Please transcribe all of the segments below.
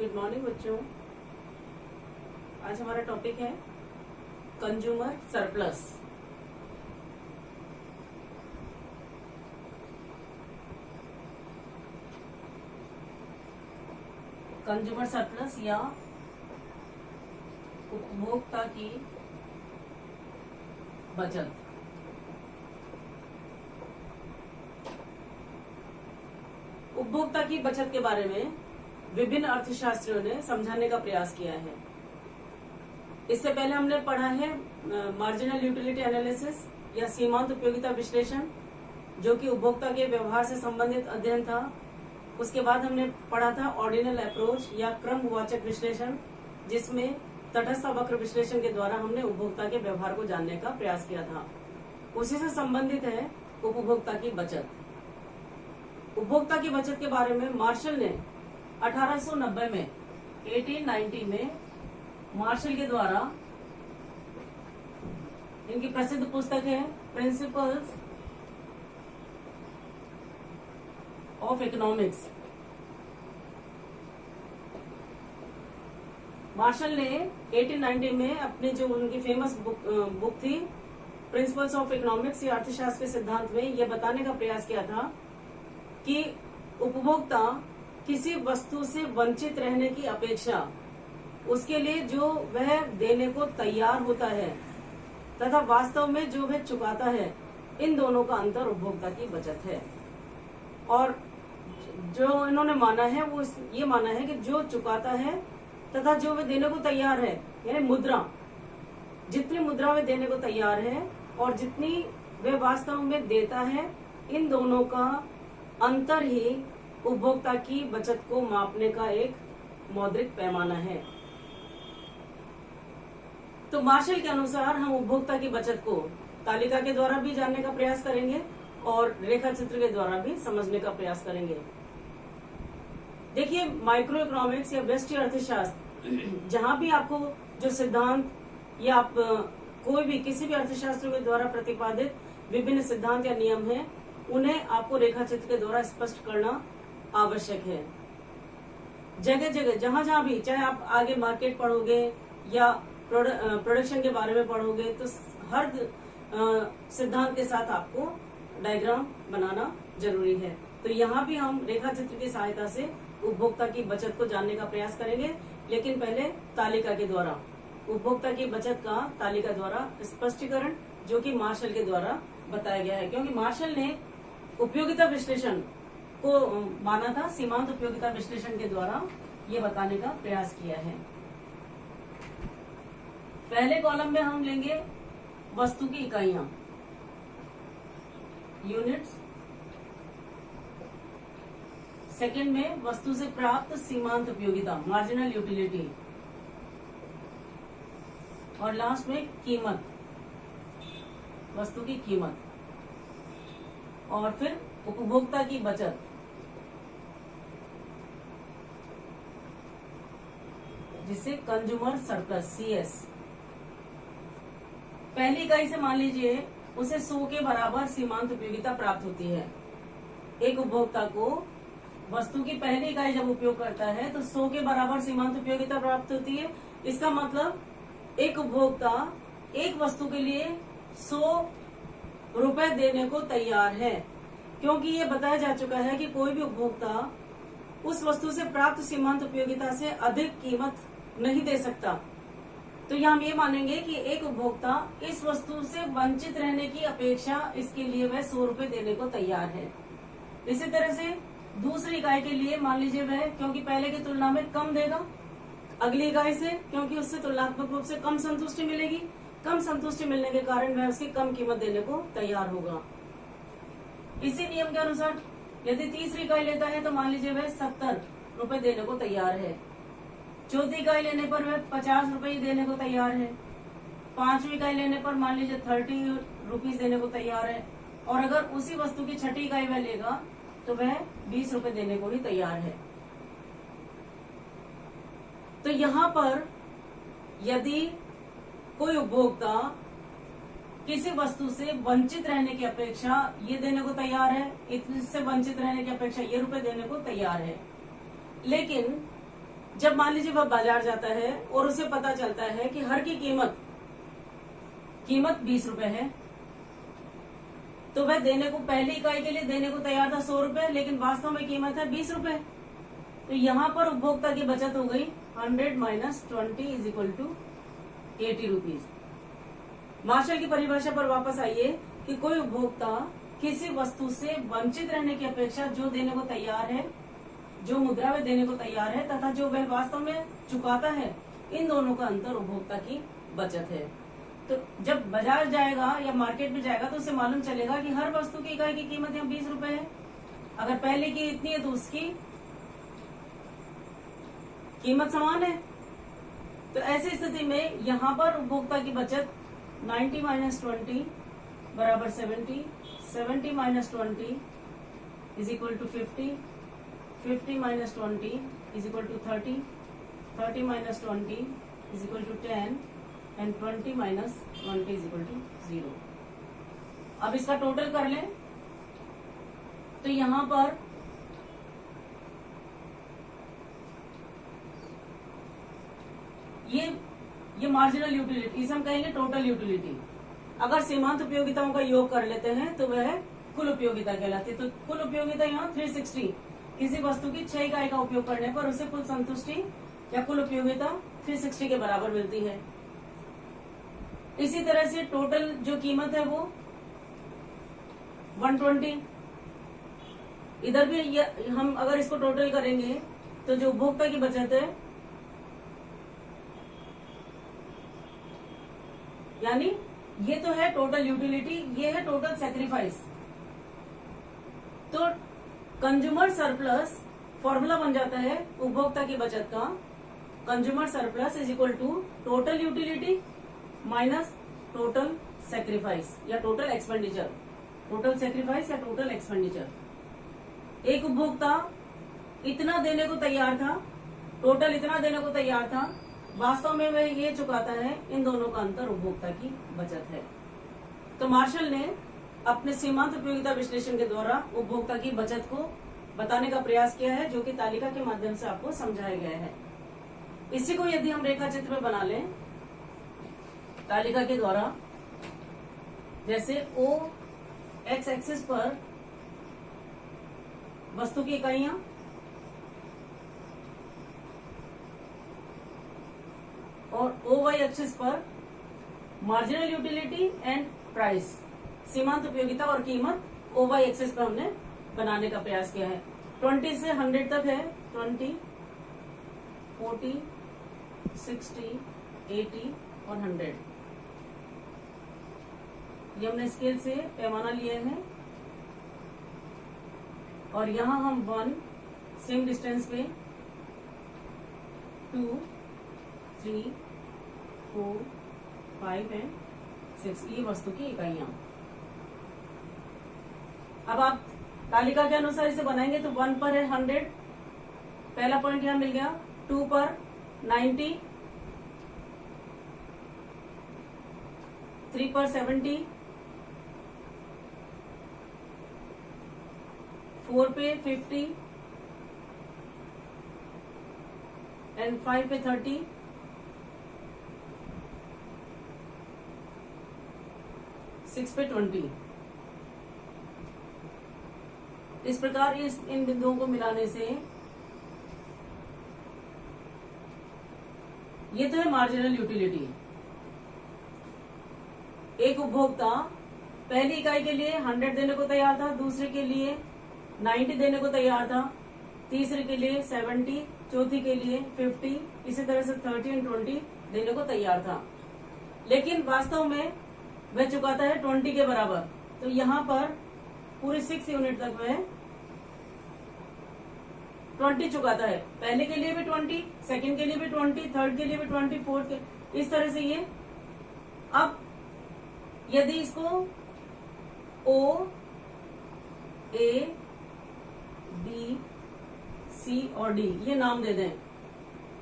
Good morning बच्चों। आज हमारा टॉपिक है कंज्यूमर सरप्लस। कंज्यूमर सरप्लस या उपभोक्ता की बचत। उपभोक्ता की बचत के बारे में विभिन्न अर्थशास्त्रियों ने समझाने का प्रयास किया है। इससे पहले हमने पढ़ा है मार्जिनल यूटिलिटी एनालिसिस या सीमांत उपयोगिता विश्लेषण, जो कि उपभोक्ता के व्यवहार से संबंधित अध्ययन था। उसके बाद हमने पढ़ा था ऑर्डिनल अप्रोच या क्रमवाचक विश्लेषण, जिसमें तटस्थ वक्र विश्लेषण के द्वारा हमने उपभोक्ता के व्यवहार को जानने का प्रयास किया था। उसी से संबंधित है उपभोक्ता की बचत। उपभोक्ता की बचत के बारे में मार्शल ने 1890 में 1890 में मार्शल के द्वारा, इनकी प्रसिद्ध पुस्तक है प्रिंसिपल्स ऑफ इकोनॉमिक्स। मार्शल ने 1890 में अपने जो उनकी फेमस बुक थी प्रिंसिपल्स ऑफ इकोनॉमिक्स या अर्थशास्त्र के सिद्धांत में यह बताने का प्रयास किया था कि उपभोक्ता किसी वस्तु से वंचित रहने की अपेक्षा उसके लिए जो वह देने को तैयार होता है तथा वास्तव में जो वह चुकाता है, इन दोनों का अंतर उपभोक्ता की बचत है। और जो इन्होंने माना है वो ये माना है कि जो चुकाता है तथा जो वह देने को तैयार है, यानी मुद्रा, जितनी मुद्रा वह देने को तैयार है और जितनी वह वास्तव में देता है, इन दोनों का अंतर ही उपभोक्ता की बचत को मापने का एक मौद्रिक पैमाना है। तो मार्शल के अनुसार हम उपभोक्ता की बचत को तालिका के द्वारा भी जानने का प्रयास करेंगे और रेखा चित्र के द्वारा भी समझने का प्रयास करेंगे। देखिए, माइक्रो इकोनॉमिक्स या व्यष्टि अर्थशास्त्र, जहां भी आपको जो सिद्धांत या आप कोई भी किसी भी अर्थशास्त्र के द्वारा प्रतिपादित विभिन्न सिद्धांत या नियम हैं, उन्हें आपको रेखा चित्र के द्वारा स्पष्ट करना आवश्यक है। जगह जगह जहां जहां भी, चाहे आप आगे मार्केट पढ़ोगे या प्रोडक्शन के बारे में पढ़ोगे, तो हर सिद्धांत के साथ आपको डायग्राम बनाना जरूरी है। तो यहाँ भी हम रेखा चित्र की सहायता से उपभोक्ता की बचत को जानने का प्रयास करेंगे, लेकिन पहले तालिका के द्वारा, उपभोक्ता की बचत का तालिका द्वारा स्पष्टीकरण, जो कि मार्शल के द्वारा बताया गया है। क्योंकि मार्शल ने उपयोगिता विश्लेषण को माना था, सीमांत उपयोगिता विश्लेषण के द्वारा ये बताने का प्रयास किया है। पहले कॉलम में हम लेंगे वस्तु की इकाइयां, यूनिट्स। सेकंड में वस्तु से प्राप्त सीमांत उपयोगिता, मार्जिनल यूटिलिटी। और लास्ट में कीमत, वस्तु की कीमत। और फिर उपभोक्ता की बचत, जिसे कंज्यूमर सरप्लस CS। पहली इकाई से मान लीजिए उसे 100 के बराबर सीमांत उपयोगिता प्राप्त होती है। एक उपभोक्ता को वस्तु की पहली इकाई जब उपयोग करता है तो 100 के बराबर सीमांत उपयोगिता प्राप्त होती है। इसका मतलब एक उपभोक्ता एक वस्तु के लिए 100 रुपए देने को तैयार है, क्योंकि ये बताया जा चुका है कि कोई भी उपभोक्ता उस वस्तु से प्राप्त सीमांत उपयोगिता से अधिक कीमत नहीं दे सकता। तो यहाँ हम ये मानेंगे कि एक उपभोक्ता इस वस्तु से वंचित रहने की अपेक्षा इसके लिए वह 100 रुपए देने को तैयार है। इसी तरह से दूसरी इकाई के लिए मान लीजिए वह, क्योंकि पहले की तुलना में कम देगा अगली इकाई से, क्योंकि उससे तुलनात्मक रूप से कम संतुष्टि मिलेगी। कम संतुष्टि मिलने के कारण वह उसकी कम कीमत देने को तैयार होगा। इसी नियम के अनुसार यदि तीसरी इकाई लेता है तो मान लीजिए वह 70 रुपए देने को तैयार है। चौथी इकाई लेने पर वह 50 रुपए ही देने को तैयार है। पांचवी इकाई लेने पर मान लीजिए 30 रुपीज देने को तैयार है। और अगर उसी वस्तु की छठी इकाई वह लेगा तो वह 20 रुपए देने को ही तैयार है। तो यहाँ पर यदि कोई उपभोक्ता किसी वस्तु से वंचित रहने की अपेक्षा ये देने को तैयार है, इससे वंचित रहने की अपेक्षा ये रुपए देने को तैयार है, लेकिन जब मान लीजिए वह बाजार जाता है और उसे पता चलता है कि हर की कीमत 20 रुपए है, तो वह देने को, पहली इकाई के लिए देने को तैयार था 100 रुपए, लेकिन वास्तव में कीमत है 20 रुपए। तो यहाँ पर उपभोक्ता की बचत हो गई 100 minus 20 is equal to 80 rupees. Marshall की परिभाषा पर वापस आइए कि कोई उपभोक्ता किसी वस्तु से वंचित रहने की अपेक्षा जो देने को तैयार है, जो मुद्रा में देने को तैयार है तथा जो वह वास्तव में चुकाता है, इन दोनों का अंतर उपभोक्ता की बचत है। तो जब बाजार जाएगा या मार्केट में जाएगा तो उसे मालूम चलेगा कि हर वस्तु की इकाई की कीमत यहाँ 20 रुपए है। अगर पहले की इतनी है तो उसकी कीमत समान है। तो ऐसी स्थिति में यहाँ पर उपभोक्ता की बचत 90 माइनस 20 बराबर 70, 70 minus 20 is equal to 50, 50 minus 20 is equal to 30, 30 minus 20 is equal to 10 and 20 minus 20 is equal to 0। अब इसका टोटल कर लें तो यहां पर ये मार्जिनल यूटिलिटी, इसे हम कहेंगे टोटल यूटिलिटी। अगर सीमांत उपयोगिताओं का योग कर लेते हैं तो वह कुल उपयोगिता कहलाती है। तो कुल उपयोगिता यहाँ 360, किसी वस्तु की 6 इकाई का उपयोग करने पर उसे कुल संतुष्टि या कुल उपयोगिता 360 के बराबर मिलती है। इसी तरह से टोटल जो कीमत है वो 120। इधर भी हम अगर इसको टोटल करेंगे तो जो उपभोक्ता की बचत है, यानी ये तो है टोटल यूटिलिटी, ये है टोटल सैक्रिफाइस। तो कंज्यूमर सरप्लस फॉर्मूला बन जाता है उपभोक्ता की बचत का, consumer surplus is equal to total utility minus total sacrifice या टोटल एक्सपेंडिचर, टोटल सैक्रिफाइस या टोटल एक्सपेंडिचर। एक उपभोक्ता इतना देने को तैयार था, टोटल इतना देने को तैयार था, वास्तव में वह ये चुकाता है, इन दोनों का अंतर उपभोक्ता की बचत है। तो मार्शल ने अपने सीमांत उपयोगिता विश्लेषण के द्वारा उपभोक्ता की बचत को बताने का प्रयास किया है, जो कि तालिका के माध्यम से आपको समझाया गया है। इसी को यदि हम रेखा चित्र में बना लें तालिका के द्वारा, जैसे ओ एक्स एक्सिस पर वस्तु की इकाइयां और ओ वाई एक्सिस पर मार्जिनल यूटिलिटी एंड प्राइस, सीमांत उपयोगिता और कीमत ओ वाई एक्सिस पर हमने बनाने का प्रयास किया है। 20 से 100 तक है, 20, 40, 60, 80 और 100। ये हमने स्केल से पैमाना लिए हैं और यहां हम 1 सेम डिस्टेंस पे 2, 3, 4, 5 एंड 6 ये वस्तु की इकाइयां। अब आप तालिका के अनुसार इसे बनाएंगे तो 1 पर है 100, पहला पॉइंट यहां मिल गया। 2 पर 90, 3 पर 70, 4 पे 50 एंड 5 पे 30, 6 पे 20। इस प्रकार इन बिंदुओं को मिलाने से ये तो है मार्जिनल यूटिलिटी। एक उपभोक्ता पहली इकाई के लिए 100 देने को तैयार था, दूसरे के लिए 90 देने को तैयार था, तीसरे के लिए 70, चौथी के लिए 50, इसी तरह से 30 एंड 20 देने को तैयार था, लेकिन वास्तव में वह चुकाता है 20 के बराबर। तो यहाँ पर पूरे 6 यूनिट तक वह 20 चुकाता है। पहले के लिए भी 20, सेकंड के लिए भी 20, थर्ड के लिए भी 20, फोर्थ के, इस तरह से ये। अब यदि इसको ओ, ए, बी, सी और डी ये नाम दे दें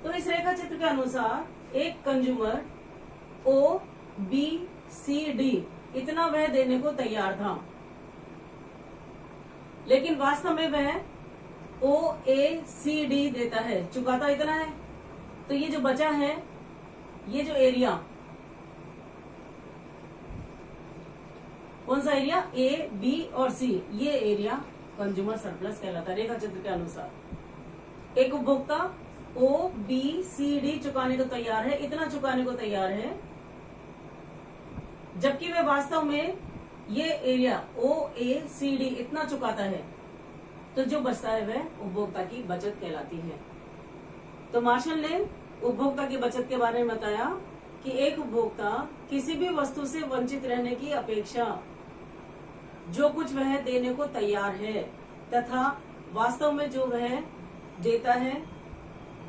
तो इस रेखा चित्र के अनुसार एक कंज्यूमर ओ, बी, सी, डी इतना वह देने को तैयार था, लेकिन वास्तव में वह ओ, ए, सी, डी देता है, चुकाता इतना है। तो ये जो बचा है, ये जो एरिया, कौन सा एरिया, ए, बी और सी, ये एरिया कंज्यूमर सरप्लस कहलाता है रेखा चित्र के अनुसार। एक उपभोक्ता ओ, बी, सी, डी चुकाने को तैयार है, इतना चुकाने को तैयार है, जबकि वह वास्तव में ये एरिया ओ, ए, सी, डी इतना चुकाता है, तो जो बचता है वह उपभोक्ता की बचत कहलाती है। तो मार्शल ने उपभोक्ता की बचत के बारे में बताया कि एक उपभोक्ता किसी भी वस्तु से वंचित रहने की अपेक्षा जो कुछ वह देने को तैयार है तथा वास्तव में जो वह देता है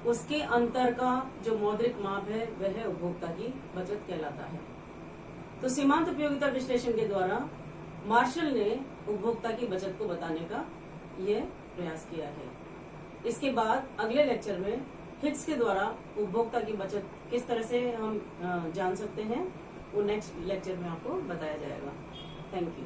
उसके अंतर का जो मौद्रिक माप है वह उपभोक्ता की बचत कहलाता है। तो सीमांत उपयोगिता विश्लेषण के द्वारा मार्शल ने उपभोक्ता की बचत को बताने का यह प्रयास किया है। इसके बाद अगले लेक्चर में हिग्स के द्वारा उपभोक्ता की बचत किस तरह से हम जान सकते हैं, वो नेक्स्ट लेक्चर में आपको बताया जाएगा। Thank you.